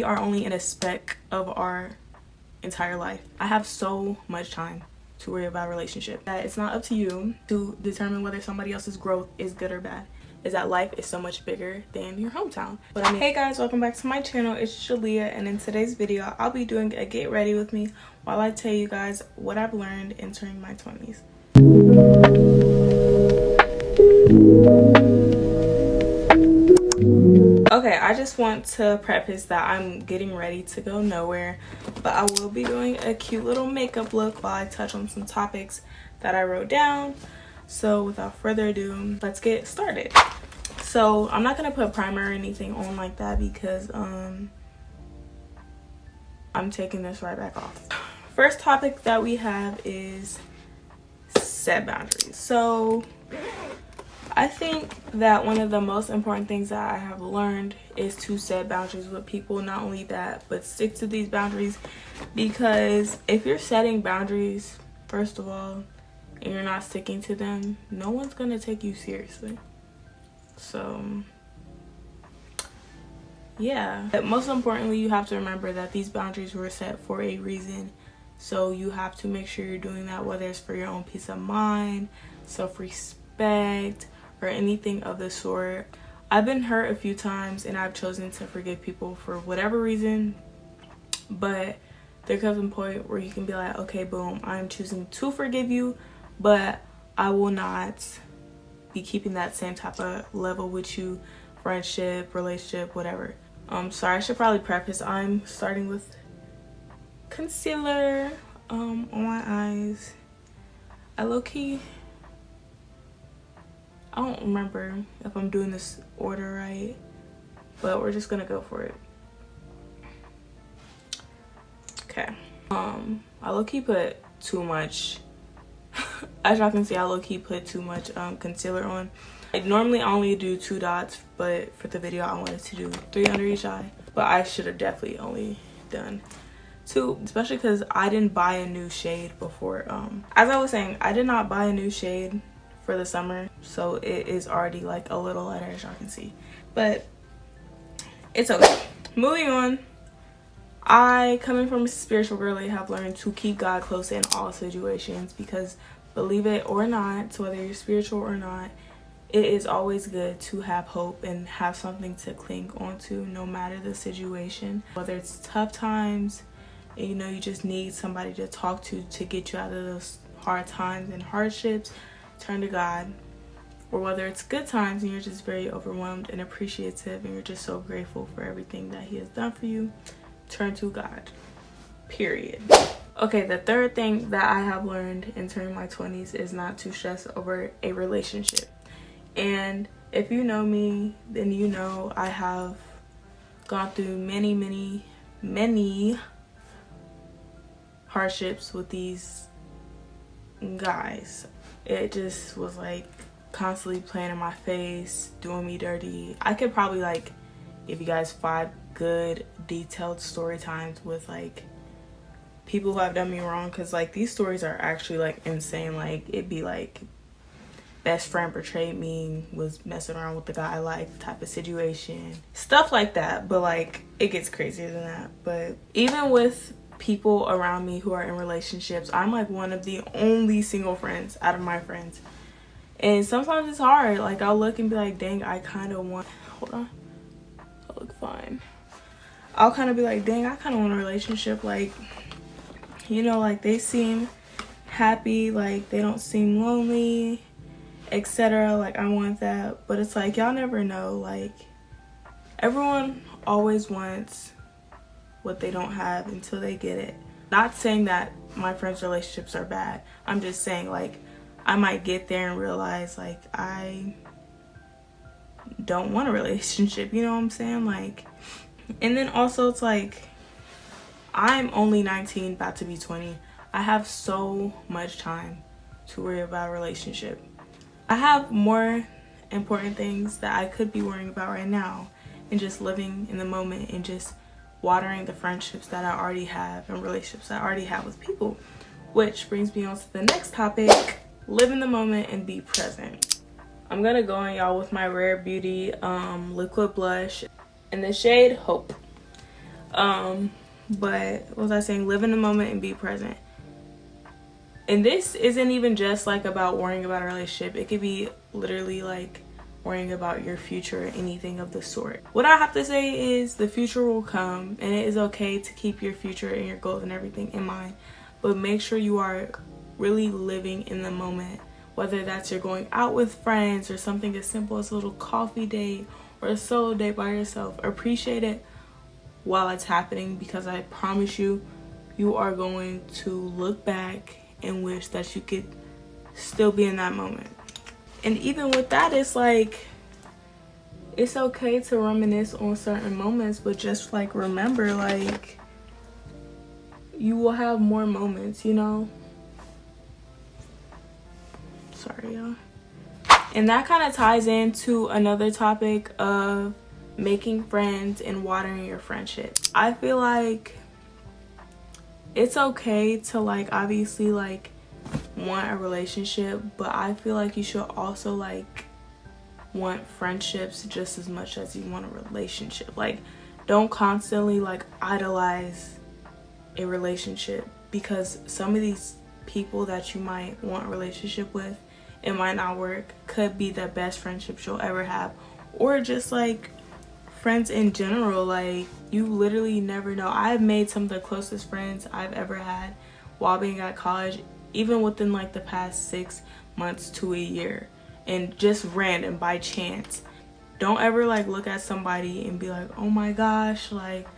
We are only in a speck of our entire life. I have so much time to worry about a relationship that it's not up to you to determine whether somebody else's growth is good or bad. Is that life is so much bigger than your hometown. But I mean, hey guys, welcome back to my channel. It's Jaliya, and in today's video I'll be doing a get ready with me while I tell you guys what I've learned entering my 20s. Okay, I just want to preface that I'm getting ready to go nowhere, but I will be doing a cute little makeup look while I touch on some topics that I wrote down. So without further ado, let's get started. So I'm not gonna put primer or anything on like that because I'm taking this right back off. First topic that we have is set boundaries. So I think that one of the most important things that I have learned is to set boundaries with people. Not only that, but stick to these boundaries, because if you're setting boundaries, first of all, and you're not sticking to them, no one's gonna take you seriously. So yeah, but most importantly, you have to remember that these boundaries were set for a reason. So you have to make sure you're doing that, whether it's for your own peace of mind, self-respect, or anything of the sort. I've been hurt a few times and I've chosen to forgive people for whatever reason, but there comes a point where you can be like, okay, boom, I'm choosing to forgive you, but I will not be keeping that same type of level with you, friendship, relationship, whatever. Sorry, I should probably preface, I'm starting with concealer on my eyes. I don't remember if I'm doing this order right, but we're just gonna go for it. Okay. I low-key put too much. As y'all can see, I low-key put too much concealer on. Like, normally I only do 2 dots, but for the video I wanted to do 3 under each eye. But I should have definitely only done 2, especially because I didn't buy a new shade before. As I was saying, I did not buy a new shade for the summer, so it is already like a little lighter, as y'all can see, but it's okay. Moving on, I, coming from a spiritual girly, have learned to keep God close in all situations, because believe it or not, whether you're spiritual or not, it is always good to have hope and have something to cling onto no matter the situation. Whether it's tough times and you just need somebody to talk to get you out of those hard times and hardships, turn to God. Or whether it's good times and you're just very overwhelmed and appreciative and you're just so grateful for everything that He has done for you, turn to God, period. Okay, the third thing that I have learned entering my 20s is not to stress over a relationship. And if you know me, then you know I have gone through many hardships with these guys. It just was like constantly playing in my face, doing me dirty. I could probably like give you guys 5 good detailed story times with like people who have done me wrong, because like these stories are actually like insane. Like it'd be like best friend betrayed me, was messing around with the guy I like type of situation, stuff like that. But like it gets crazier than that. But even with people around me who are in relationships, I'm like one of the only single friends out of my friends, and sometimes it's hard. Like I'll look and be like, dang, I kind of want, hold on, I look fine. I'll kind of be like, dang, I kind of want a relationship, like, like they seem happy, like they don't seem lonely, etc. Like I want that. But it's like, y'all never know. Like everyone always wants what they don't have until they get it. Not saying that my friends' relationships are bad. I'm just saying, like, I might get there and realize like I don't want a relationship, you know what I'm saying? Like, and then also it's like I'm only 19, about to be 20. I have so much time to worry about a relationship. I have more important things that I could be worrying about right now, and just living in the moment and just watering the friendships that I already have and relationships I already have with people. Which brings me on to the next topic: live in the moment and be present. I'm gonna go on y'all with my Rare Beauty liquid blush in the shade Hope. But what was I saying? Live in the moment and be present. And this isn't even just like about worrying about a relationship. It could be literally like worrying about your future or anything of the sort. What I have to say is the future will come, and it is okay to keep your future and your goals and everything in mind, but make sure you are really living in the moment, whether that's you're going out with friends or something as simple as a little coffee date or a solo date by yourself. Appreciate it while it's happening, because I promise you, you are going to look back and wish that you could still be in that moment. And even with that, it's like, it's okay to reminisce on certain moments, but just like remember, like, you will have more moments, you know? Sorry, y'all. And that kind of ties into another topic of making friends and watering your friendship. I feel like it's okay to like obviously like want a relationship, but I feel like you should also like want friendships just as much as you want a relationship. Like, don't constantly like idolize a relationship, because some of these people that you might want a relationship with, it might not work. Could be the best friendships you'll ever have, or just like friends in general. Like, you literally never know. I've made some of the closest friends I've ever had while being at college, even within like the past 6 months to a year, and just random by chance. Don't ever like look at somebody and be like, oh my gosh, like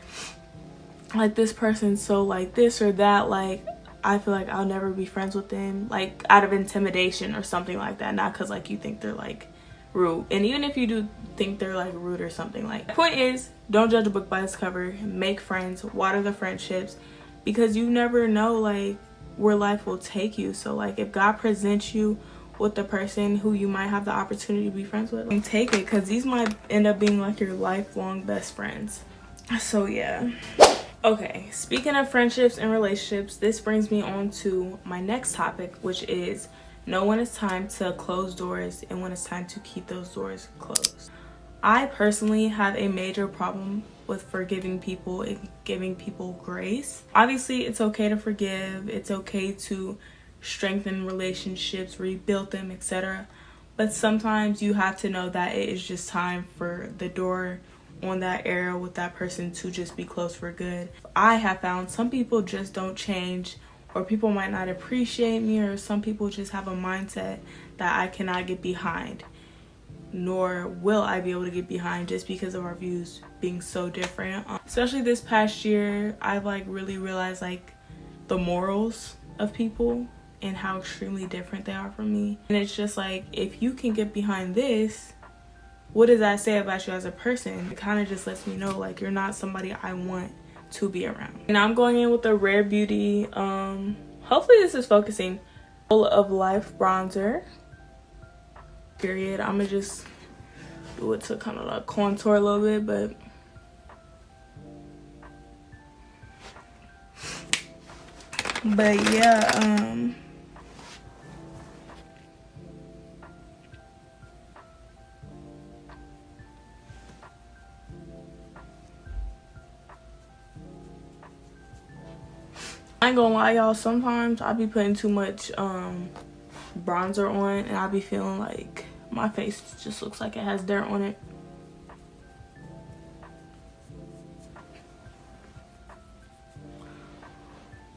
this person's so like this or that, like I feel like I'll never be friends with them, like out of intimidation or something like that, not because like you think they're like rude. And even if you do think they're like rude or something, like, the point is, don't judge a book by its cover. Make friends, water the friendships, because you never know like where life will take you. So like, if God presents you with the person who you might have the opportunity to be friends with, and take it, because these might end up being like your lifelong best friends. So yeah. Okay, speaking of friendships and relationships, this brings me on to my next topic, which is know when it's time to close doors and when it's time to keep those doors closed. I personally have a major problem with forgiving people and giving people grace. Obviously, it's okay to forgive. It's okay to strengthen relationships, rebuild them, etc. But sometimes you have to know that it is just time for the door on that era with that person to just be closed for good. I have found some people just don't change, or people might not appreciate me, or some people just have a mindset that I cannot get behind, nor will I be able to get behind, just because of our views being so different. Especially this past year, I've like really realized like the morals of people and how extremely different they are from me. And it's just like, if you can get behind this, what does that say about you as a person? It kind of just lets me know like you're not somebody I want to be around. And I'm going in with a Rare Beauty, hopefully this is focusing, Full of Life bronzer. Period. I'm gonna just do it to kind of like contour a little bit, but yeah, I ain't gonna lie, y'all, sometimes I be putting too much bronzer on and I be feeling like my face just looks like it has dirt on it.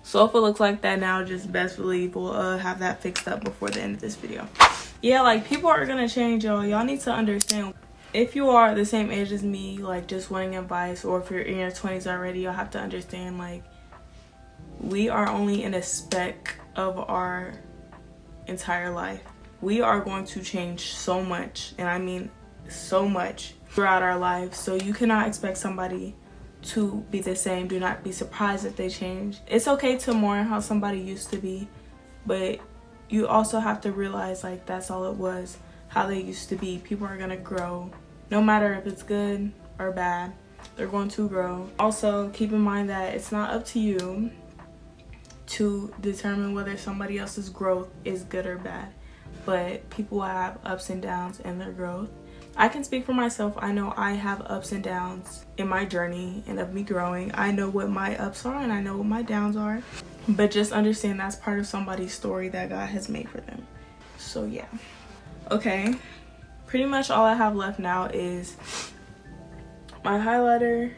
So if it looks like that now, just best believe we'll have that fixed up before the end of this video. Yeah, like, people are gonna change, y'all. Y'all need to understand. If you are the same age as me, like just wanting advice, or if you're in your 20s already, you'll have to understand like we are only in a speck of our entire life. We are going to change so much, and I mean so much, throughout our lives. So you cannot expect somebody to be the same. Do not be surprised if they change. It's okay to mourn how somebody used to be, but you also have to realize like that's all it was, how they used to be. People are gonna grow, no matter if it's good or bad, they're going to grow. Also, keep in mind that it's not up to you to determine whether somebody else's growth is good or bad, but people have ups and downs in their growth. I can speak for myself. I know I have ups and downs in my journey and of me growing. I know what my ups are and I know what my downs are. But just understand that's part of somebody's story that God has made for them. So yeah. Okay. Pretty much all I have left now is my highlighter.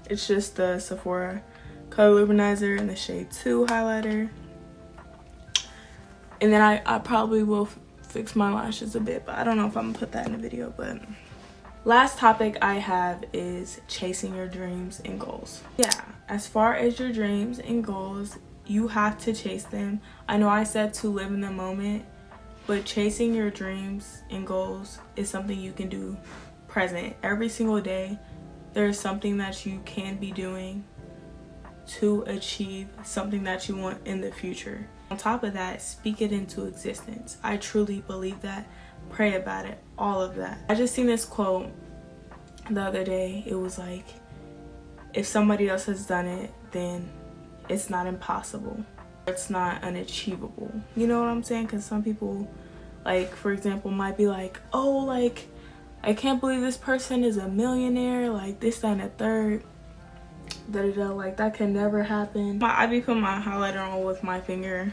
It's just the Sephora Color Luminizer in the shade 2 highlighter. And then I probably will fix my lashes a bit, but I don't know if I'm gonna put that in the video. But last topic I have is chasing your dreams and goals. Yeah, as far as your dreams and goals, you have to chase them. I know I said to live in the moment, but chasing your dreams and goals is something you can do present. Every single day, there is something that you can be doing to achieve something that you want in the future. On top of that, speak it into existence. I truly believe that. Pray about it, all of that. I just seen this quote the other day. It was like, if somebody else has done it, then it's not impossible. It's not unachievable. You know what I'm saying? Because some people, like, for example, might be like, oh, like, I can't believe this person is a millionaire, like this, that, and the third. Like, that can never happen. I be putting my highlighter on with my finger.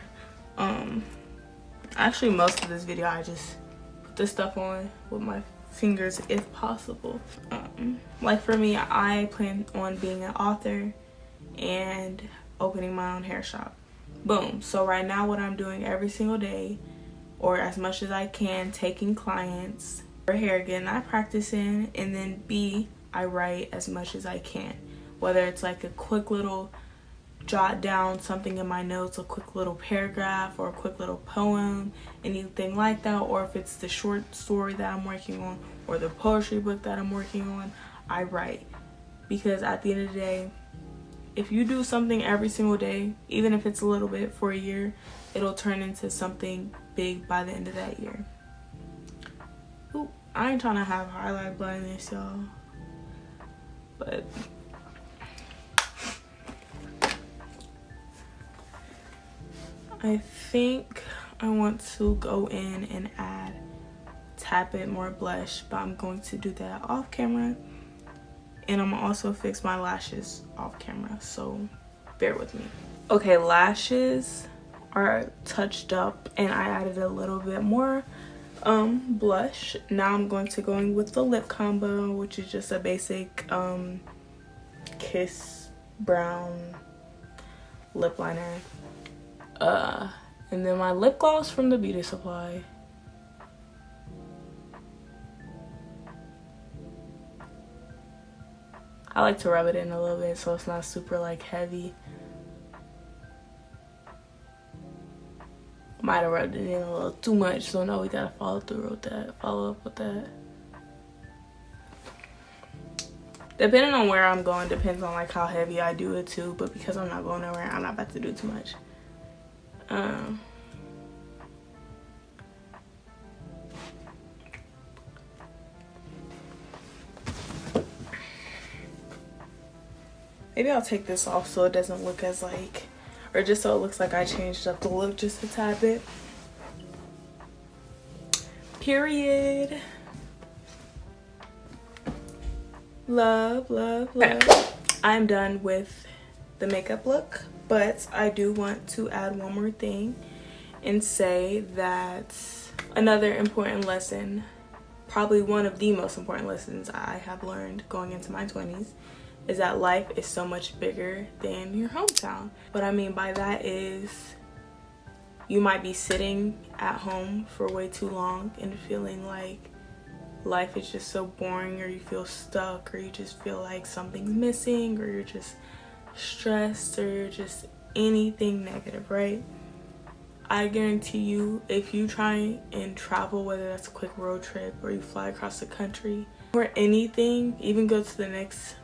Actually, most of this video I just put this stuff on with my fingers if possible. Like for me, I plan on being an author and opening my own hair shop. Boom. So right now what I'm doing every single day, or as much as I can, taking clients for hair, getting that practice in, and then B, I write as much as I can. Whether it's like a quick little jot down something in my notes, a quick little paragraph or a quick little poem, anything like that, or if it's the short story that I'm working on or the poetry book that I'm working on, I write. Because at the end of the day, if you do something every single day, even if it's a little bit for a year, it'll turn into something big by the end of that year. Ooh, I ain't trying to have highlight blindness, y'all. But I think I want to go in and tap it more blush, but I'm going to do that off camera. And I'm gonna also fix my lashes off camera, so bear with me. Okay, lashes are touched up and I added a little bit more blush. Now I'm going to go in with the lip combo, which is just a basic Kiss brown lip liner. And then my lip gloss from the Beauty Supply. I like to rub it in a little bit so it's not super like heavy. Might have rubbed it in a little too much, so now we gotta follow up with that. Depending on where I'm going, depends on like how heavy I do it too, but because I'm not going nowhere, I'm not about to do too much. Maybe I'll take this off so it doesn't look as like, or just so it looks like I changed up the look just a tad bit. Period. Love, love, love. Okay. I'm done with the makeup look, but I do want to add one more thing and say that another important lesson, probably one of the most important lessons I have learned going into my 20s, is that life is so much bigger than your hometown. What I mean by that is you might be sitting at home for way too long and feeling like life is just so boring, or you feel stuck, or you just feel like something's missing, or you're just stressed, or you're just anything negative, right? I guarantee you, if you try and travel, whether that's a quick road trip or you fly across the country or anything, even go to the next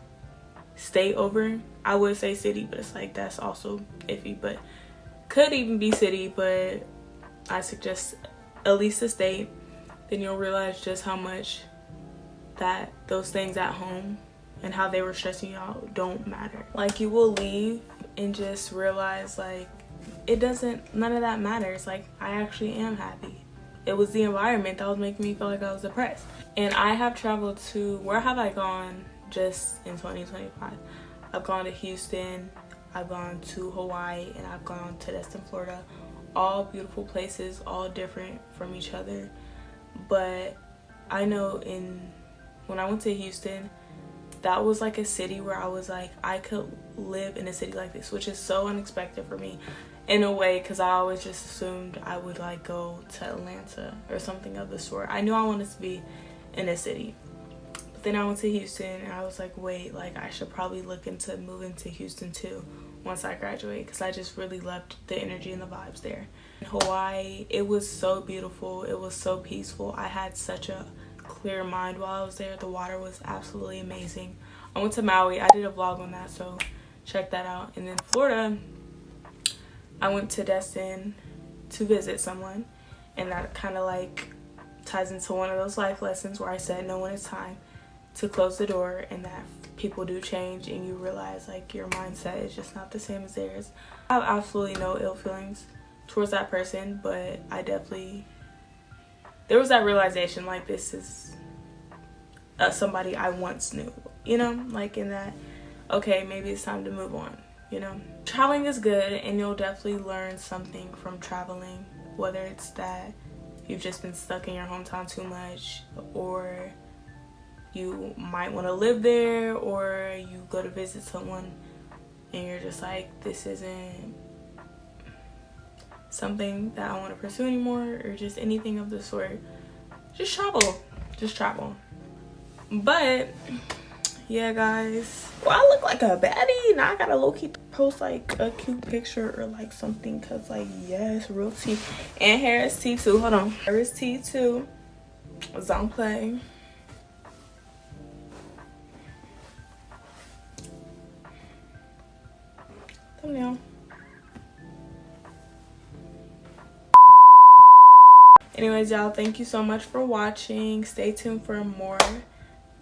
state over, I would say city, but it's like that's also iffy, but could even be city, but I suggest at least a state. Then you'll realize just how much that those things at home and how they were stressing you out don't matter. Like, you will leave and just realize like none of that matters. Like, I actually am happy it was the environment that was making me feel like I was depressed. And I have traveled to, where have I gone just in 2025? I've gone to Houston, I've gone to Hawaii, and I've gone to Destin, Florida. All beautiful places, all different from each other. But I know when I went to Houston, that was like a city where I was like, I could live in a city like this, which is so unexpected for me in a way, because I always just assumed I would like go to Atlanta or something of the sort. I knew I wanted to be in a city. But then I went to Houston and I was like, wait, like I should probably look into moving to Houston too once I graduate, because I just really loved the energy and the vibes there. In Hawaii, it was so beautiful, it was so peaceful. I had such a clear mind while I was there. The water was absolutely amazing. I went to Maui. I did a vlog on that, so check that out. And then Florida, I went to Destin to visit someone, and that kind of like ties into one of those life lessons where I said know when it's time to close the door, and that people do change and you realize like your mindset is just not the same as theirs. I have absolutely no ill feelings towards that person, but I definitely, there was that realization like this is somebody I once knew, you know, like in that, okay, maybe it's time to move on, you know. Traveling is good, and you'll definitely learn something from traveling, whether it's that you've just been stuck in your hometown too much, or you might want to live there, or you go to visit someone and you're just like, this isn't something that I want to pursue anymore, or just anything of the sort. Just travel. But yeah, guys, well, I look like a baddie. Now I gotta low-key post like a cute picture or like something, cause like, yes, real tea. And hair is tea too. Hold on, hair is tea too. Don't play. Thumbnail. Anyways, y'all, thank you so much for watching. Stay tuned for more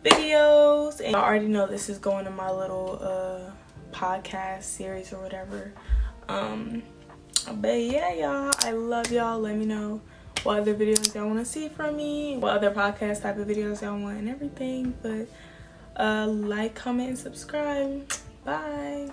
videos, and I already know this is going in my little podcast series or whatever. But yeah, y'all, I love y'all. Let me know what other videos y'all want to see from me, what other podcast type of videos y'all want, and everything. But like, comment, and subscribe. Bye.